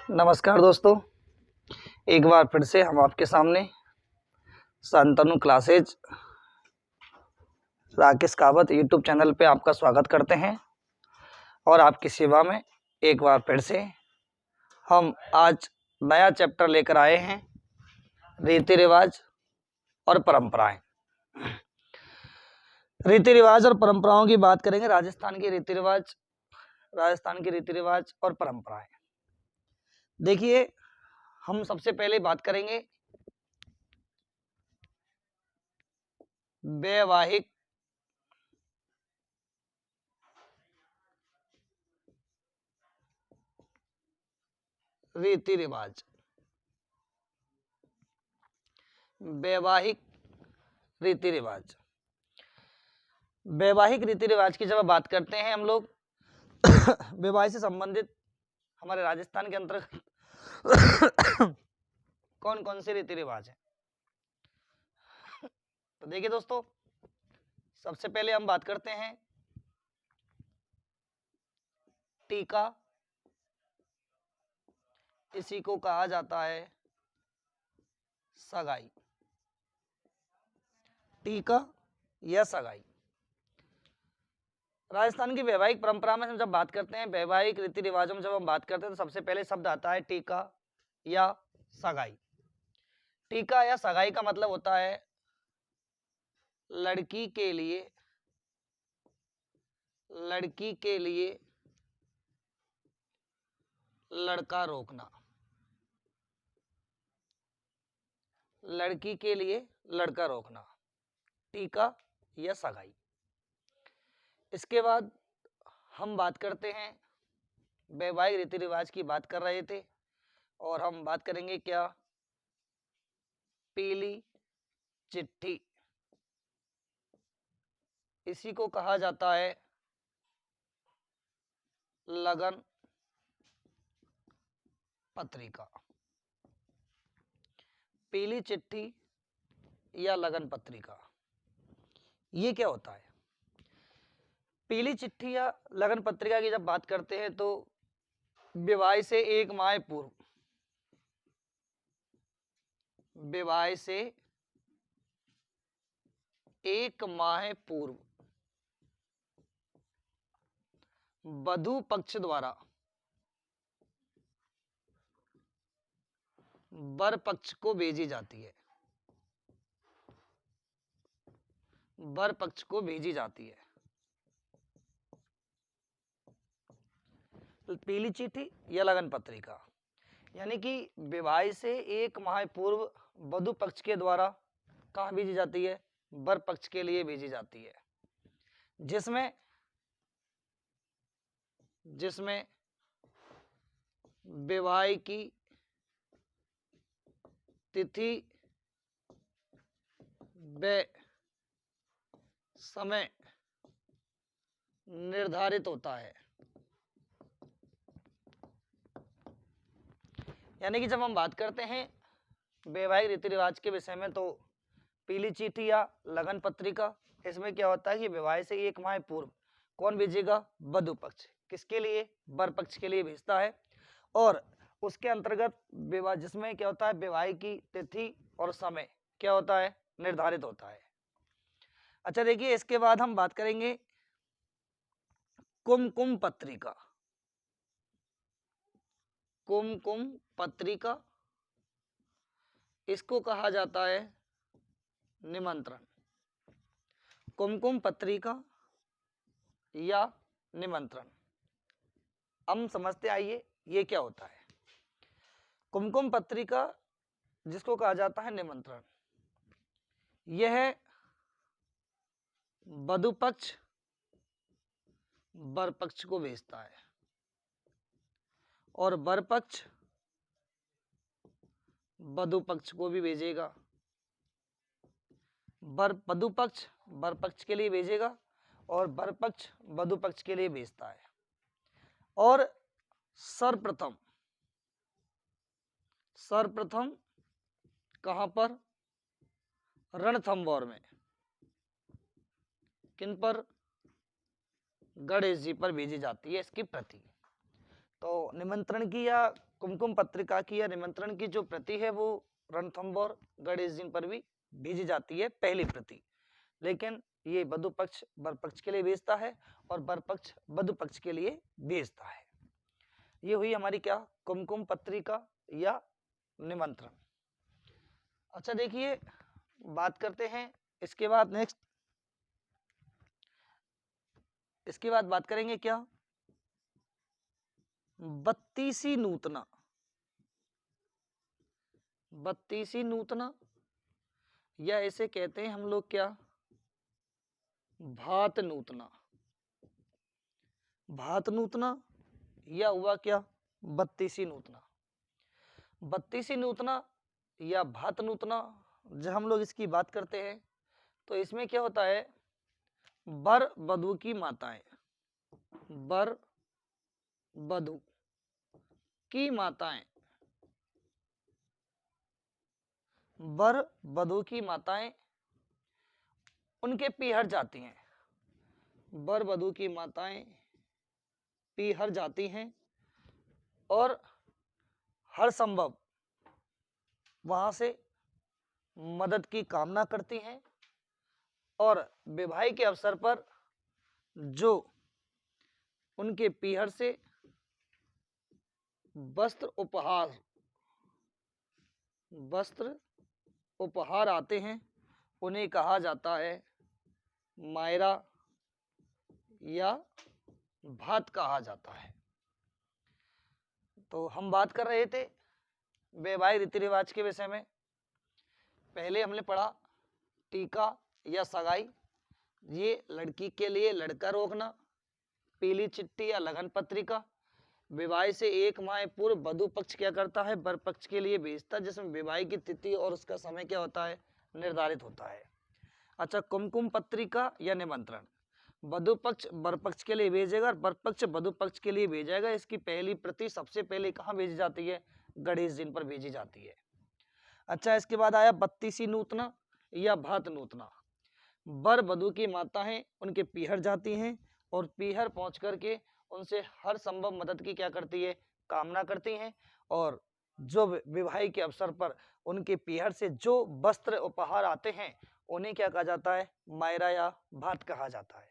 नमस्कार दोस्तों, एक बार फिर से हम आपके सामने Shantanu classes Rakesh Kawat YouTube channel पे आपका स्वागत करते हैं। और आपकी सेवा में एक बार फिर से हम आज नया चैप्टर लेकर आए हैं, रीति रिवाज और परंपराएं। रीति रिवाज और परंपराओं की बात करेंगे। राजस्थान की रीति रिवाज और परंपराएं। देखिए, हम सबसे पहले बात करेंगे वैवाहिक रीति रिवाज। वैवाहिक रीति रिवाज वैवाहिक रीति रिवाज की जब बात करते हैं हम लोग विवाह से संबंधित हमारे राजस्थान के अंतर्गत कौन कौन से रीति रिवाज है। तो देखिए दोस्तों, सबसे पहले हम बात करते हैं टीका। इसी को कहा जाता है सगाई। टीका या सगाई। राजस्थान की वैवाहिक परंपरा में हम जब बात करते हैं, वैवाहिक रीति रिवाजों में जब हम बात करते हैं, तो सबसे पहले शब्द आता है टीका या सगाई। टीका या सगाई का मतलब होता है लड़की के लिए लड़का रोकना। लड़की के लिए लड़का रोकना, टीका या सगाई। इसके बाद हम बात करते हैं, वैवाहिक रीति रिवाज की बात कर रहे थे और हम बात करेंगे क्या, पीली चिट्ठी। इसी को कहा जाता है लगन पत्रिका। पीली चिट्ठी या लगन पत्रिका, ये क्या होता है? पीली चिट्ठी या लगन पत्रिका की जब बात करते हैं तो विवाह से एक माह पूर्व, विवाह से एक माह पूर्व वधू पक्ष द्वारा वर पक्ष को भेजी जाती है। वर पक्ष को भेजी जाती है पीली चिट्ठी या लगन पत्रिका। यानी कि विवाह से एक माह पूर्व वधू पक्ष के द्वारा कहाँ भेजी जाती है? वर पक्ष के लिए भेजी जाती है, जिसमें विवाह की तिथि व समय निर्धारित होता है। यानी कि जब हम बात करते हैं वैवाहिक रीति रिवाज के विषय में, तो पीली चिट्ठी या लगन पत्रिका, इसमें क्या होता है कि विवाह से एक माह पूर्व कौन भेजेगा? वधू पक्ष। किसके लिए? वर पक्ष के लिए भेजता है। और उसके अंतर्गत विवाह, जिसमें क्या होता है, विवाह की तिथि और समय क्या होता है? निर्धारित होता है। अच्छा देखिए, इसके बाद हम बात करेंगे कुमकुम पत्रिका। कुमकुम पत्रिका, इसको कहा जाता है निमंत्रण। कुमकुम पत्रिका या निमंत्रण, हम समझते आइए ये क्या होता है। कुमकुम पत्रिका, जिसको कहा जाता है निमंत्रण, यह वधू पक्ष वर पक्ष को भेजता है और वर पक्ष वधू पक्ष को भी भेजेगा। वधू पक्ष वर पक्ष के लिए भेजेगा और वर पक्ष वधू पक्ष के लिए भेजता है। और सर्वप्रथम कहां पर? रणथंभौर में। किन पर? गणेश जी पर भेजी जाती है इसकी प्रति। तो निमंत्रण की या कुमकुम पत्रिका की या निमंत्रण की जो प्रति है वो रणथंभौर गणेश जी पर भी भेजी जाती है पहली प्रति, लेकिन ये वधु पक्ष वर पक्ष के लिए भेजता है और वर पक्ष वधु पक्ष के लिए भेजता है। ये हुई हमारी क्या, कुमकुम पत्रिका या निमंत्रण। अच्छा देखिए, बात करते हैं इसके बाद नेक्स्ट, इसके बाद बात करेंगे क्या, बत्तीसी नूतना। बत्तीसी नूतना या इसे कहते हैं हम लोग क्या, भात नूतना। भात नूतना या हुआ क्या, बत्तीसी नूतना। बत्तीसी नूतना या भात नूतना जब हम लोग इसकी बात करते हैं तो इसमें क्या होता है, वर वधु की माताएं, वर वधु की माताएं, वर वधु की माताएं उनके पीहर जाती हैं। वर वधु की माताएं पीहर जाती हैं और हर संभव वहां से मदद की कामना करती हैं और विवाह के अवसर पर जो उनके पीहर से वस्त्र उपहार आते हैं उन्हें कहा जाता है मायरा या भात कहा जाता है। तो हम बात कर रहे थे वैवाहिक रीति रिवाज के विषय में। पहले हमने पढ़ा टीका या सगाई, ये लड़की के लिए लड़का रोकना, पीली चिट्ठी या लगन पत्रिका विवाह से 1 माह पूर्व वधु पक्ष क्या करता है, वर पक्ष के लिए भेजता, जिसमें विवाह की तिथि और उसका समय क्या होता है, निर्धारित होता है। अच्छा, कुमकुम पत्रिका या निमंत्रण, वधु पक्ष वर पक्ष के लिए भेजेगा, वर पक्ष वधु पक्ष के लिए भेजेगा। इसकी पहली प्रति सबसे पहले कहाँ भेजी जाती है, गणेश जी पर भेजी जाती है। अच्छा, इसके बाद आया बत्तीसी नूतना या भात नूतना। वर वधु की माता है उनके पीहर जाती हैं और पीहर पहुंच करके उनसे हर संभव मदद की क्या करती है, कामना करती हैं और जो विवाह के अवसर पर उनके पीहर से जो वस्त्र उपहार आते हैं उन्हें क्या कहा जाता है, मायरा या भात कहा जाता है।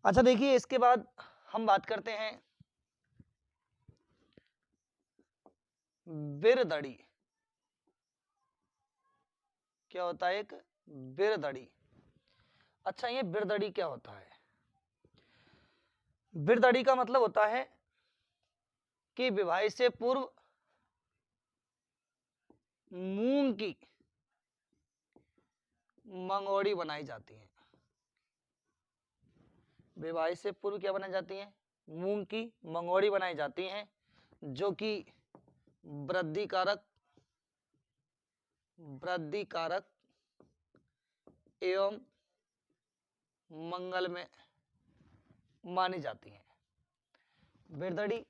अच्छा देखिए, इसके बाद हम बात करते हैं बिरदड़ी। क्या होता है, एक बिरदड़ी। अच्छा, ये बिरदड़ी क्या होता है, बिरदड़ी का मतलब होता है कि विवाह से पूर्व मूंग की मंगोड़ी बनाई जाती है। विवाह से पूर्व क्या बनाई जाती है, मूंग की मंगोड़ी बनाई जाती हैं, जो कि वृद्धि कारक एवं मंगल में मानी जाती हैं। बिरदड़ी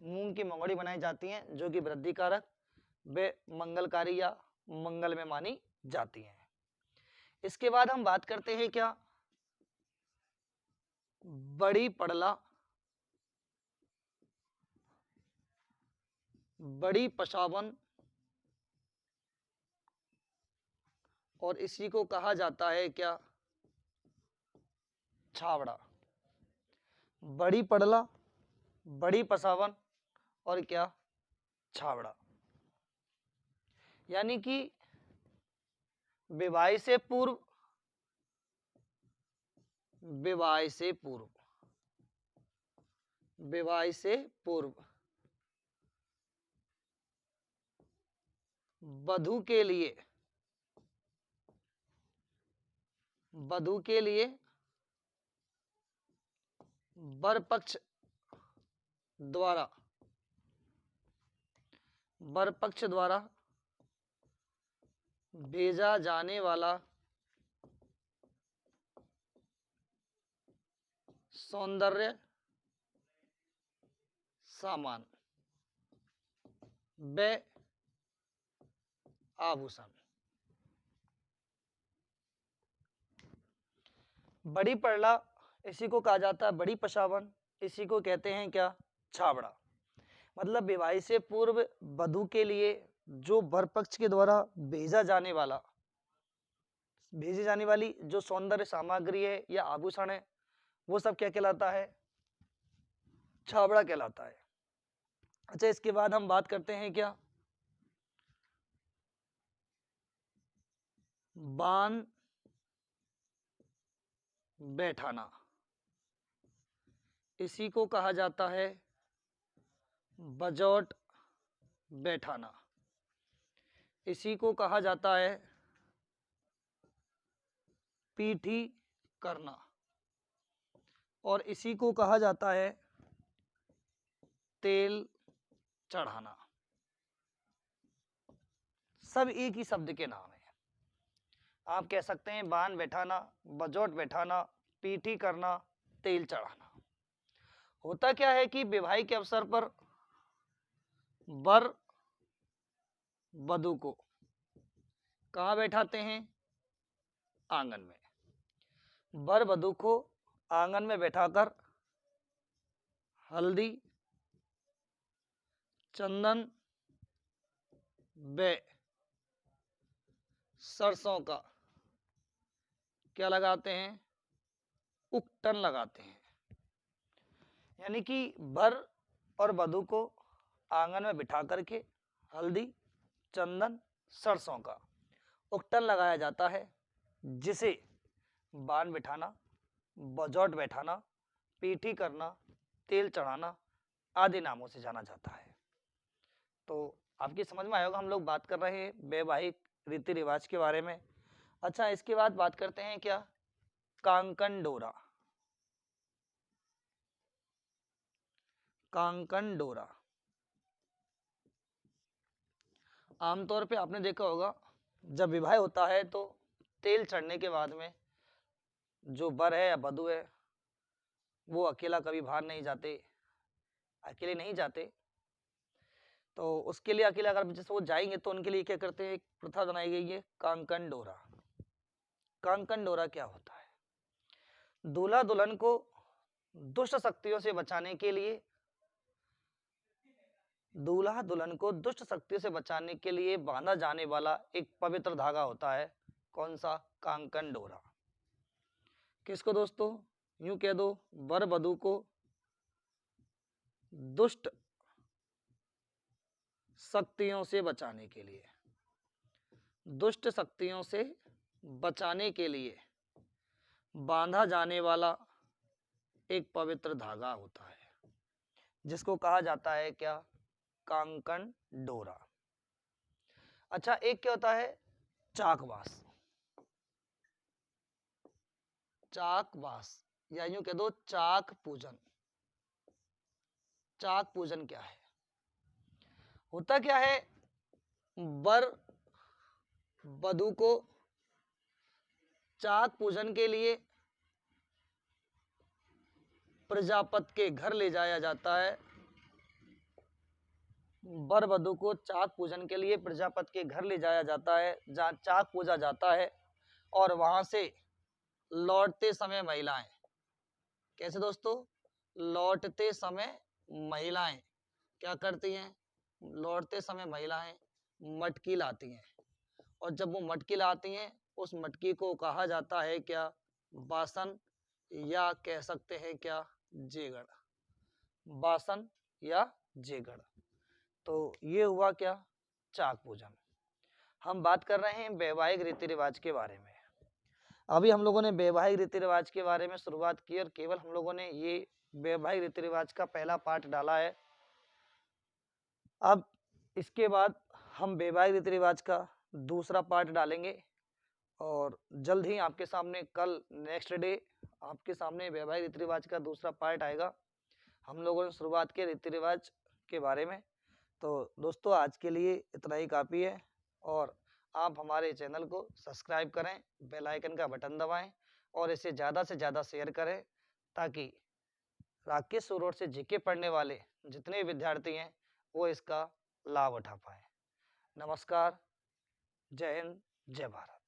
मूंग की मंगोड़ी बनाई जाती हैं जो कि वृद्धि कारक वे मंगलकारी या मंगल में मानी जाती हैं। इसके बाद हम बात करते हैं क्या, बड़ी पड़ला, बड़ी पसावन और इसी को कहा जाता है क्या, छावड़ा। बड़ी पड़ला, बड़ी पसावन और क्या, छावड़ा। यानी कि विवाह से पूर्व, विवाह से पूर्व, विवाह से पूर्व वधु के लिए, वधु के लिए वर पक्ष द्वारा, वर पक्ष द्वारा भेजा जाने वाला सौंदर्य सामान व आभूषण। बड़ी पड़ला इसी को कहा जाता है बड़ी पसावन, इसी को कहते हैं क्या, छाबड़ा। मतलब विवाह से पूर्व वधु के लिए जो वर पक्ष के द्वारा भेजी जाने वाली जो सौंदर्य सामग्री है या आभूषण है, वो सब क्या कहलाता है? छाबड़ा कहलाता है। अच्छा, इसके बाद हम बात करते हैं क्या? बान बैठाना। इसी को कहा जाता है बजौट बैठाना। इसी को कहा जाता है पीठी करना। और इसी को कहा जाता है तेल चढ़ाना। सब एक ही शब्द के नाम है। आप कह सकते हैं बान बैठाना, बजौट बैठाना, पीठी करना, तेल चढ़ाना। होता क्या है कि विवाह के अवसर पर वर वधु को कहाँ बैठाते हैं? आंगन में। वर वधु को आंगन में बैठाकर हल्दी, चंदन व सरसों का क्या लगाते हैं? उकटन लगाते हैं। यानी कि वर और वधु को आंगन में बिठा करके हल्दी, चंदन, सरसों का उकटन लगाया जाता है, जिसे बान बिठाना, बजौट बैठाना, पीठी करना, तेल चढ़ाना आदि नामों से जाना जाता है। तो आपकी समझ में आया होगा, हम लोग बात कर रहे हैं वैवाहिक रीति रिवाज के बारे में। अच्छा, इसके बाद बात करते हैं क्या? कांकन डोरा। कांकन डोरा आमतौर पे आपने देखा होगा, जब विवाह होता है तो तेल चढ़ने के बाद में जो वर है या वधु है वो अकेला कभी बाहर नहीं जाते, अकेले नहीं जाते। तो उसके लिए अकेले अगर जैसे वो जाएंगे तो उनके लिए क्या करते हैं? एक प्रथा बनाई गई है कांकन डोरा। कांकन डोरा क्या होता है? दूल्हा दुल्हन को दुष्ट शक्तियों से बचाने के लिए, दूल्हा दुल्हन को दुष्ट शक्तियों से बचाने के लिए बांधा जाने वाला एक पवित्र धागा होता है। कौन सा? कांकन डोरा। किसको दोस्तों? यूं कह दो, वर वधु को दुष्ट शक्तियों से बचाने के लिए, दुष्ट शक्तियों से बचाने के लिए बांधा जाने वाला एक पवित्र धागा होता है, जिसको कहा जाता है क्या? कांकन डोरा। अच्छा, एक क्या होता है? चाकवास। चाकवास या यूं कह दो चाक पूजन। चाक पूजन क्या है? होता क्या है? वर वधु को चाक पूजन के लिए प्रजापति के घर ले जाया जाता है। वर वधु को चाक पूजन के लिए प्रजापति के घर ले जाया जाता है, जहाँ चाक पूजा जाता है। और वहां से लौटते समय महिलाएं, कैसे दोस्तों? लौटते समय महिलाएं क्या करती हैं? लौटते समय महिलाएं मटकी लाती हैं। और जब वो मटकी लाती हैं, उस मटकी को कहा जाता है क्या? बासन, या कह सकते हैं क्या? जेगड़। बासन या जेगड़। तो ये हुआ क्या? चाक पूजन। हम बात कर रहे हैं वैवाहिक रीति रिवाज के बारे में। अभी हम लोगों ने वैवाहिक रीति रिवाज के बारे में शुरुआत की और केवल हम लोगों ने ये वैवाहिक रीति रिवाज का पहला पार्ट डाला है। अब इसके बाद हम वैवाहिक रीति रिवाज का दूसरा पार्ट डालेंगे और जल्द ही आपके सामने कल नेक्स्ट डे आपके सामने वैवाहिक रीति रिवाज का दूसरा पार्ट आएगा। हम लोगों ने शुरुआत की रीति रिवाज के बारे में। तो दोस्तों, आज के लिए इतना ही काफ़ी है और आप हमारे चैनल को सब्सक्राइब करें, बेल आइकन का बटन दबाएं और इसे ज़्यादा से ज़्यादा शेयर करें, ताकि राकेश सुरोड से जीके पढ़ने वाले जितने विद्यार्थी हैं वो इसका लाभ उठा पाएं। नमस्कार, जय हिंद, जय भारत।